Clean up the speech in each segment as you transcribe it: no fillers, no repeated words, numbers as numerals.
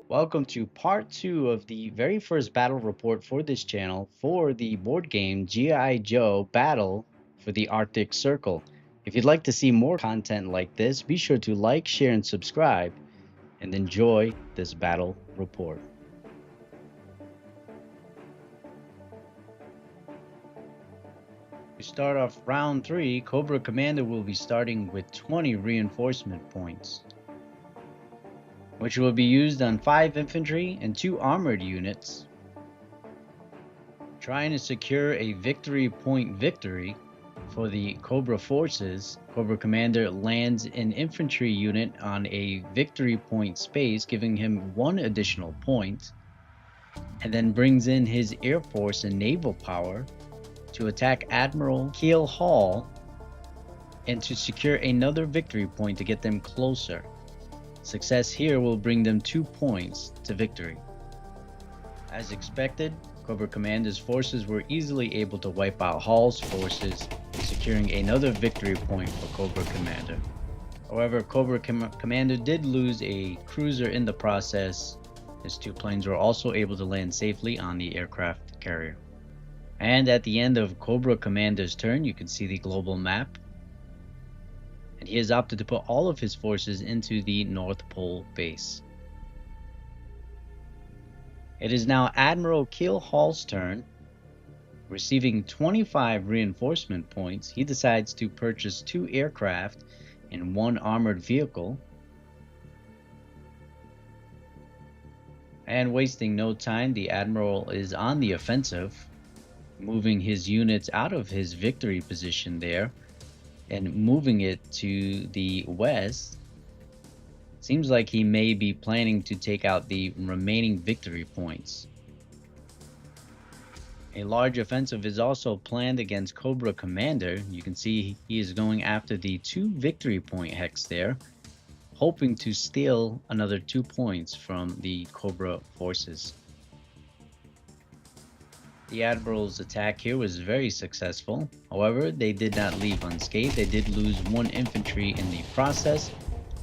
Welcome to part 2 of the very first battle report for this channel for the board game G.I Joe Battle for the Arctic Circle. If you'd like to see more content like this, be sure to like, share, and subscribe, and enjoy this battle report. To start off round 3, Cobra Commander will be starting with 20 reinforcement points, which will be used on 5 infantry and 2 armored units. Trying to secure a victory point victory for the Cobra forces, Cobra Commander lands an infantry unit on a victory point space, giving him 1 additional point, and then brings in his air force and naval power to attack Admiral Keel Hall and to secure another victory point to get them closer. Success here will bring them 2 points to victory. As expected, Cobra Commander's forces were easily able to wipe out Hall's forces, securing another victory point for Cobra Commander. However, Cobra Commander did lose a cruiser in the process. His 2 planes were also able to land safely on the aircraft carrier. And at the end of Cobra Commander's turn, you can see the global map. And he has opted to put all of his forces into the North Pole base. It is now Admiral Keel Hall's turn. Receiving 25 reinforcement points, he decides to purchase 2 aircraft and 1 armored vehicle. And wasting no time, the Admiral is on the offensive, moving his units out of his victory position there and moving it to the west. Seems like he may be planning to take out the remaining victory points. A large offensive is also planned against Cobra Commander. You can see he is going after the 2 victory point hex there, hoping to steal another 2 points from the Cobra forces. The Admiral's attack here was very successful. However, they did not leave unscathed. They did lose 1 infantry in the process,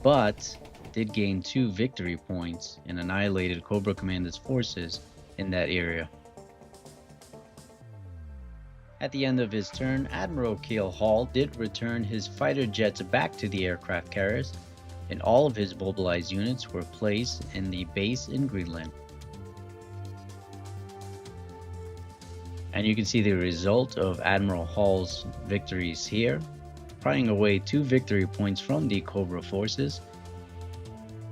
but did gain 2 victory points and annihilated Cobra Commander's forces in that area. At the end of his turn, Admiral Keel Hall did return his fighter jets back to the aircraft carriers, and all of his mobilized units were placed in the base in Greenland. And you can see the result of Admiral Hall's victories here, prying away 2 victory points from the Cobra forces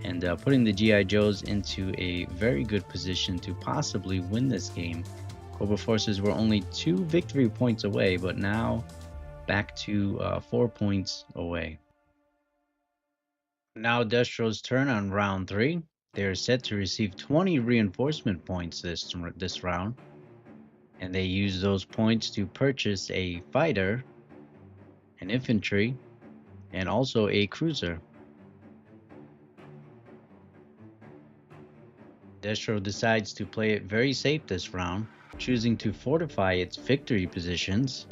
and putting the G.I. Joes into a very good position to possibly win this game. Cobra forces were only 2 victory points away, but now back to 4 points away. Now Destro's turn on round 3. They are set to receive 20 reinforcement points this round, and they use those points to purchase a fighter, an infantry, and also a cruiser. Destro decides to play it very safe this round, choosing to fortify its victory positions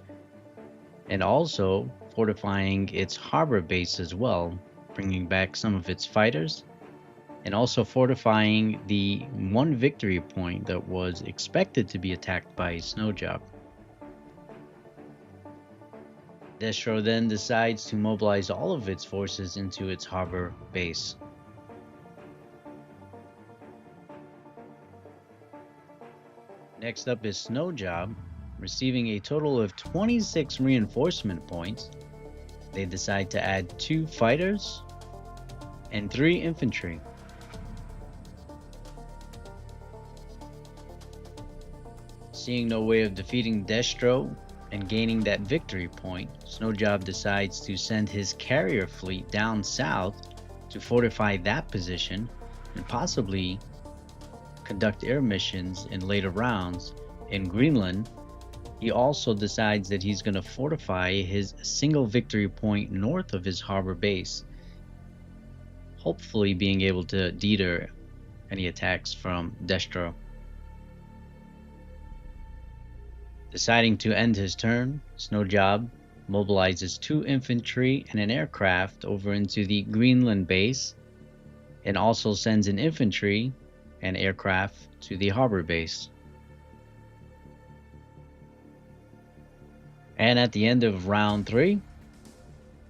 and also fortifying its harbor base as well, bringing back some of its fighters and also fortifying the 1 victory point that was expected to be attacked by a snow job. Destro then decides to mobilize all of its forces into its harbor base. Next up is Snow Job, receiving a total of 26 reinforcement points. They decide to add 2 fighters and 3 infantry. Seeing no way of defeating Destro and gaining that victory point, Snow Job decides to send his carrier fleet down south to fortify that position and possibly conduct air missions in later rounds in Greenland. He also decides that he's going to fortify his single victory point north of his harbor base, hopefully being able to deter any attacks from Destro. Deciding to end his turn, Snow Job mobilizes 2 infantry and an aircraft over into the Greenland base, and also sends an infantry and aircraft to the harbor base. And at the end of round 3,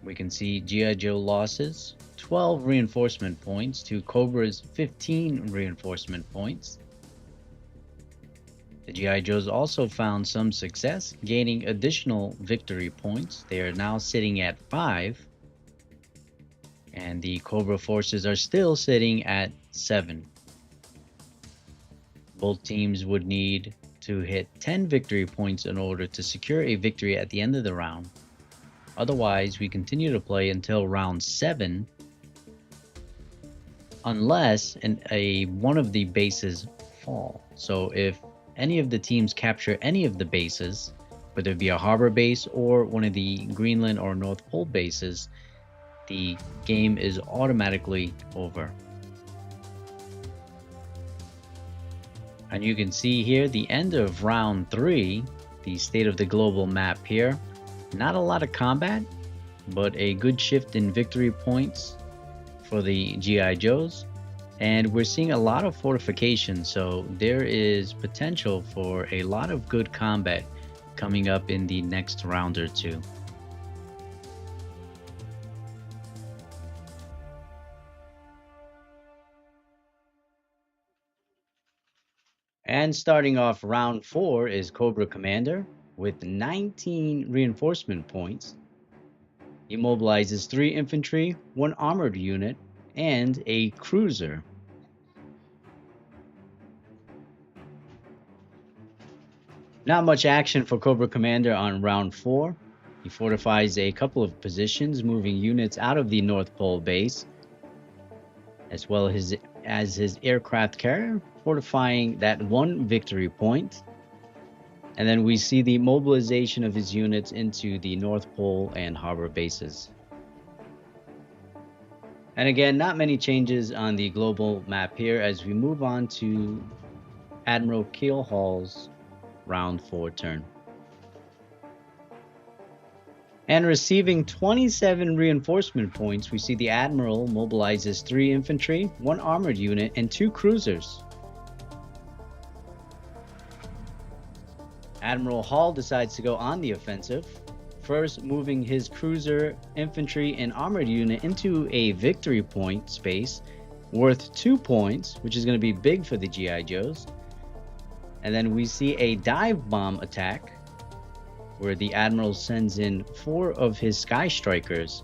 we can see G.I. Joe losses, 12 reinforcement points to Cobra's 15 reinforcement points. The G.I. Joes also found some success, gaining additional victory points. They are now sitting at 5, and the Cobra forces are still sitting at 7. Both teams would need to hit 10 victory points in order to secure a victory at the end of the round. Otherwise, we continue to play until round 7, unless one of the bases fall. So if any of the teams capture any of the bases, whether it be a harbor base or one of the Greenland or North Pole bases, the game is automatically over. And you can see here the end of round 3, the state of the global map here. Not a lot of combat, but a good shift in victory points for the G.I. Joes. And we're seeing a lot of fortification, so there is potential for a lot of good combat coming up in the next round or two. And starting off round 4 is Cobra Commander with 19 reinforcement points. He mobilizes 3 infantry, 1 armored unit, and a cruiser. Not much action for Cobra Commander on round 4. He fortifies a couple of positions, moving units out of the North Pole base, as well as his aircraft carrier, fortifying that 1 victory point. And then we see the mobilization of his units into the North Pole and harbor bases. And again, not many changes on the global map here as we move on to Admiral Keelhaul's round 4 turn. And receiving 27 reinforcement points, we see the Admiral mobilizes 3 infantry, 1 armored unit, and 2 cruisers. Admiral Hall decides to go on the offensive, first moving his cruiser, infantry, and armored unit into a victory point space worth 2 points, which is going to be big for the G.I. Joes. And then we see a dive bomb attack where the Admiral sends in 4 of his Sky Strikers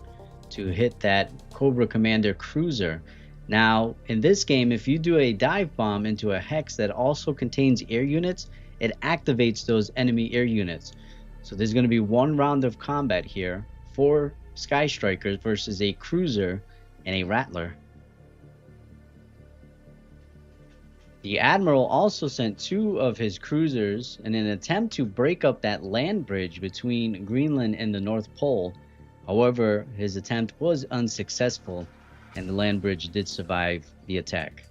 to hit that Cobra Commander cruiser. Now, in this game, if you do a dive bomb into a hex that also contains air units, it activates those enemy air units. So there's going to be 1 round of combat here, 4 Sky Strikers versus a cruiser and a Rattler. The Admiral also sent 2 of his cruisers in an attempt to break up that land bridge between Greenland and the North Pole. However, his attempt was unsuccessful, and the land bridge did survive the attack.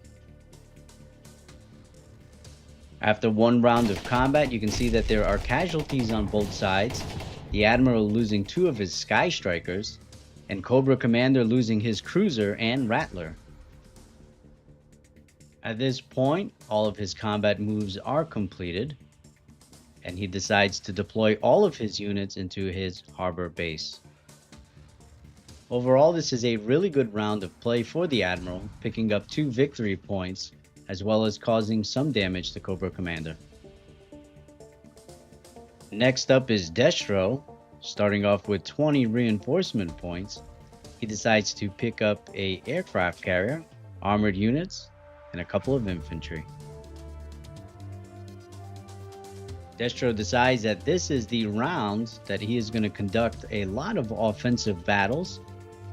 After 1 round of combat, you can see that there are casualties on both sides. The Admiral losing 2 of his Sky Strikers, and Cobra Commander losing his cruiser and Rattler. At this point, all of his combat moves are completed, and he decides to deploy all of his units into his harbor base. Overall, this is a really good round of play for the Admiral, picking up 2 victory points, as well as causing some damage to Cobra Commander. Next up is Destro, starting off with 20 reinforcement points. He decides to pick up an aircraft carrier, armored units, and a couple of infantry. Destro decides that this is the round that he is going to conduct a lot of offensive battles,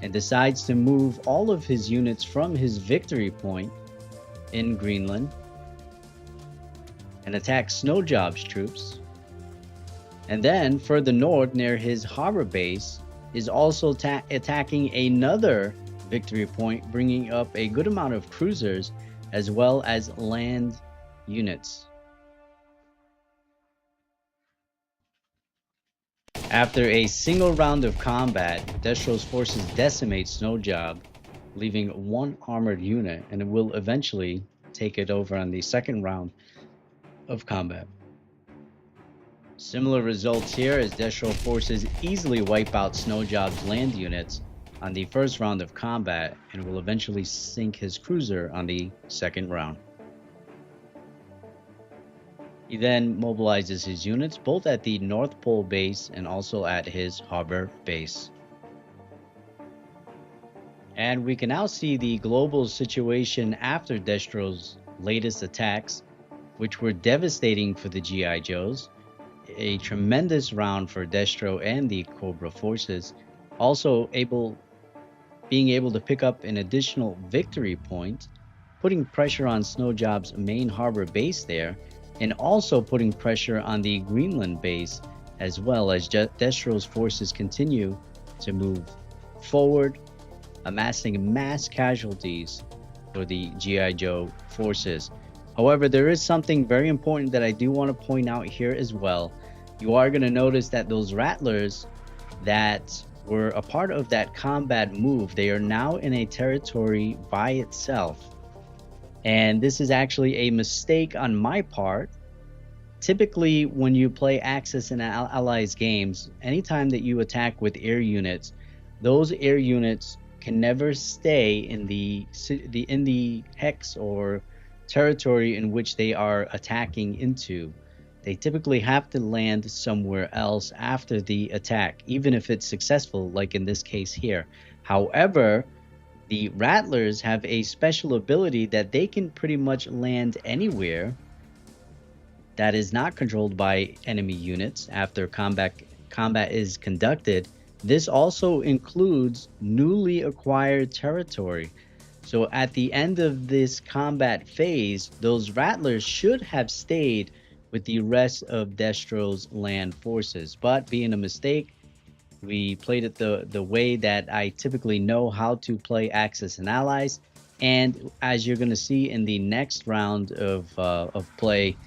and decides to move all of his units from his victory point in Greenland and attack Snowjob's troops. And then further north near his harbor base is also attacking another victory point, bringing up a good amount of cruisers as well as land units. After a single round of combat, Destro's forces decimate Snowjob, leaving one armored unit, and it will eventually take it over on the second round of combat. Similar results here as Destro forces easily wipe out Snowjob's land units on the first round of combat and will eventually sink his cruiser on the second round. He then mobilizes his units both at the North Pole base and also at his harbor base. And we can now see the global situation after Destro's latest attacks, which were devastating for the G.I. Joes. A tremendous round for Destro and the Cobra forces, also being able to pick up an additional victory point, putting pressure on Snowjob's main harbor base there, and also putting pressure on the Greenland base, as well as Destro's forces continue to move forward, amassing mass casualties for the G.I. Joe forces. However, there is something very important that I do want to point out here as well. You are going to notice that those Rattlers that were a part of that combat move, they are now in a territory by itself. And this is actually a mistake on my part. Typically, when you play Axis and Allies games, anytime that you attack with air units, those air units can never stay in the hex or territory in which they are attacking into. They typically have to land somewhere else after the attack, even if it's successful, like in this case here. However, the Rattlers have a special ability that they can pretty much land anywhere that is not controlled by enemy units after combat is conducted. This also includes newly acquired territory. So at the end of this combat phase, those Rattlers should have stayed with the rest of Destro's land forces. But being a mistake, we played it the way that I typically know how to play Axis and Allies. And as you're going to see in the next round of play,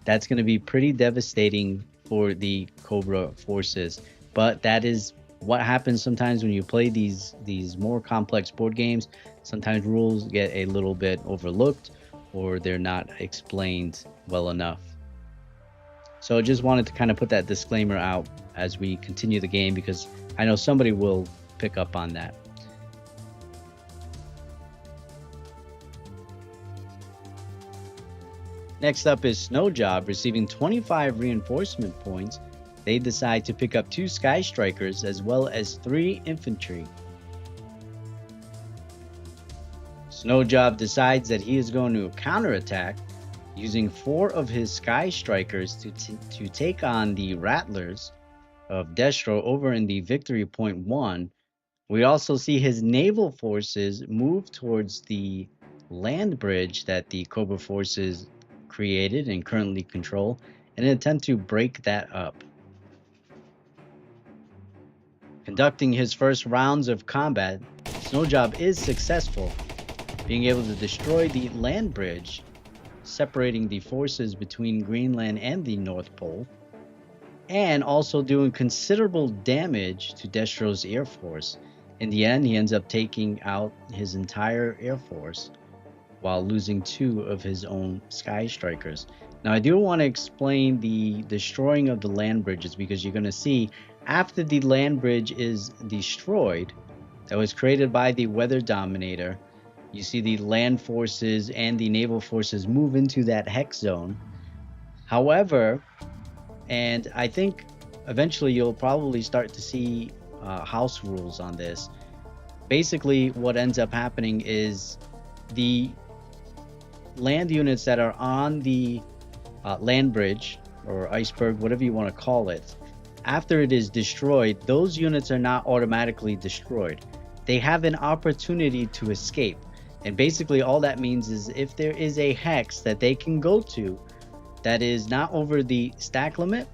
that's going to be pretty devastating for the Cobra forces. But that is what happens sometimes when you play these more complex board games. Sometimes rules get a little bit overlooked or they're not explained well enough. So I just wanted to kind of put that disclaimer out as we continue the game, because I know somebody will pick up on that. Next up is Snowjob, receiving 25 reinforcement points. They decide to pick up 2 Sky Strikers as well as 3 infantry. Snowjob decides that he is going to counterattack, using 4 of his Sky Strikers to take on the Rattlers of Destro over in the Victory Point 1. We also see his naval forces move towards the land bridge that the Cobra forces created and currently control in an attempt to break that up. Conducting his first rounds of combat, Snowjob is successful, being able to destroy the land bridge, separating the forces between Greenland and the North Pole, and also doing considerable damage to Destro's air force. In the end, he ends up taking out his entire air force while losing 2 of his own Sky Strikers. Now, I do want to explain the destroying of the land bridges, because you're going to see after the land bridge is destroyed, that was created by the Weather Dominator, you see the land forces and the naval forces move into that hex zone. However, and I think eventually you'll probably start to see house rules on this. Basically, what ends up happening is the land units that are on the land bridge or iceberg, whatever you want to call it, after it is destroyed, those units are not automatically destroyed. They have an opportunity to escape. And basically all that means is if there is a hex that they can go to that is not over the stack limit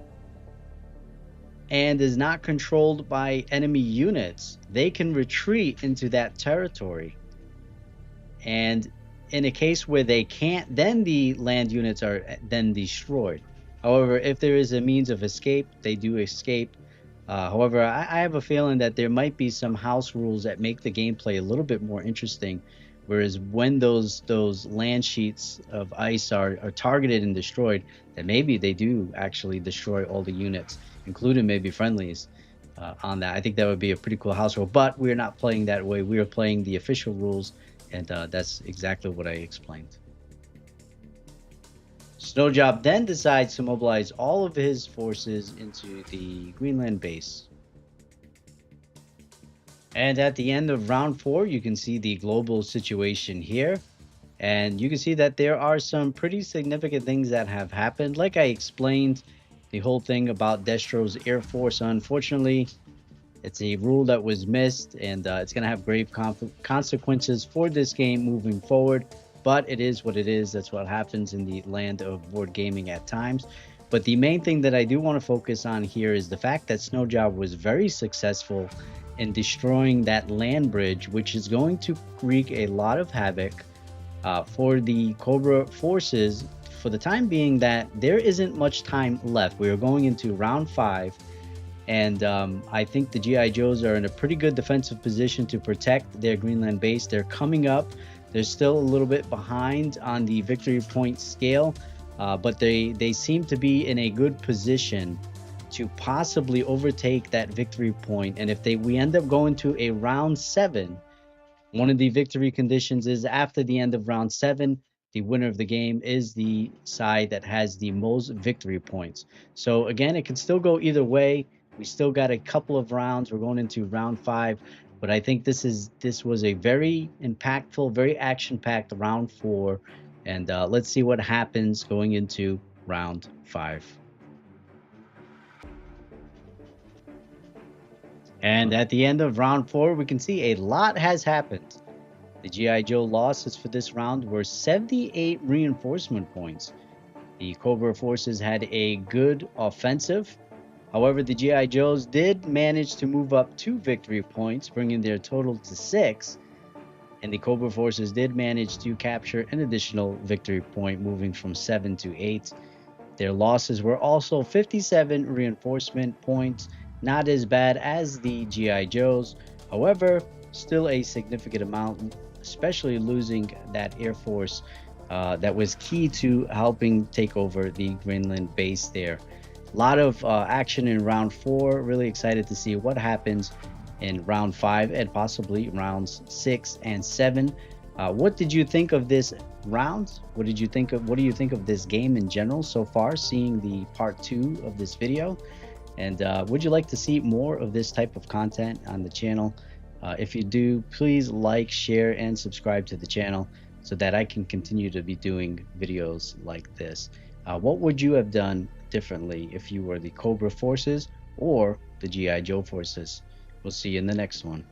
and is not controlled by enemy units, they can retreat into that territory. And in a case where they can't, then the land units are then destroyed. However, if there is a means of escape, they do escape. However, I have a feeling that there might be some house rules that make the gameplay a little bit more interesting. Whereas when those land sheets of ice are targeted and destroyed, then maybe they do actually destroy all the units, including maybe friendlies. On that, I think that would be a pretty cool house rule. But we're not playing that way. We are playing the official rules, and that's exactly what I explained. Snowjob then decides to mobilize all of his forces into the Greenland base. And at the end of round 4, you can see the global situation here. And you can see that there are some pretty significant things that have happened. Like I explained, the whole thing about Destro's Air Force, unfortunately, it's a rule that was missed, and it's going to have grave consequences for this game moving forward. But it is what it is. That's what happens in the land of board gaming at times. But the main thing that I do want to focus on here is the fact that Snowjob was very successful in destroying that land bridge, which is going to wreak a lot of havoc for the Cobra forces for the time being. That there isn't much time left. We are going into round 5. And I think the G.I. Joes are in a pretty good defensive position to protect their Greenland base. They're coming up. They're still a little bit behind on the victory point scale, but they seem to be in a good position to possibly overtake that victory point. And if we end up going to a round 7, one of the victory conditions is after the end of round 7, the winner of the game is the side that has the most victory points. So again, it can still go either way. We still got a couple of rounds. We're going into round 5, but I think this was a very impactful, very action-packed round 4, and let's see what happens going into round 5. And at the end of round 4, we can see a lot has happened. The G.I. Joe losses for this round were 78 reinforcement points. The Cobra forces had a good offensive. However, the G.I. Joes did manage to move up 2 victory points, bringing their total to 6. And the Cobra forces did manage to capture an additional victory point, moving from 7 to 8. Their losses were also 57 reinforcement points, not as bad as the G.I. Joes. However, still a significant amount, especially losing that Air Force that was key to helping take over the Greenland base there. A lot of action in round 4. Really excited to see what happens in round 5 and possibly rounds 6 and 7. What did you think of this round? What do you think of this game in general so far, seeing the part 2 of this video? And would you like to see more of this type of content on the channel? If you do, please like, share, and subscribe to the channel so that I can continue to be doing videos like this. What would you have done differently if you were the Cobra forces or the G.I. Joe forces? We'll see you in the next one.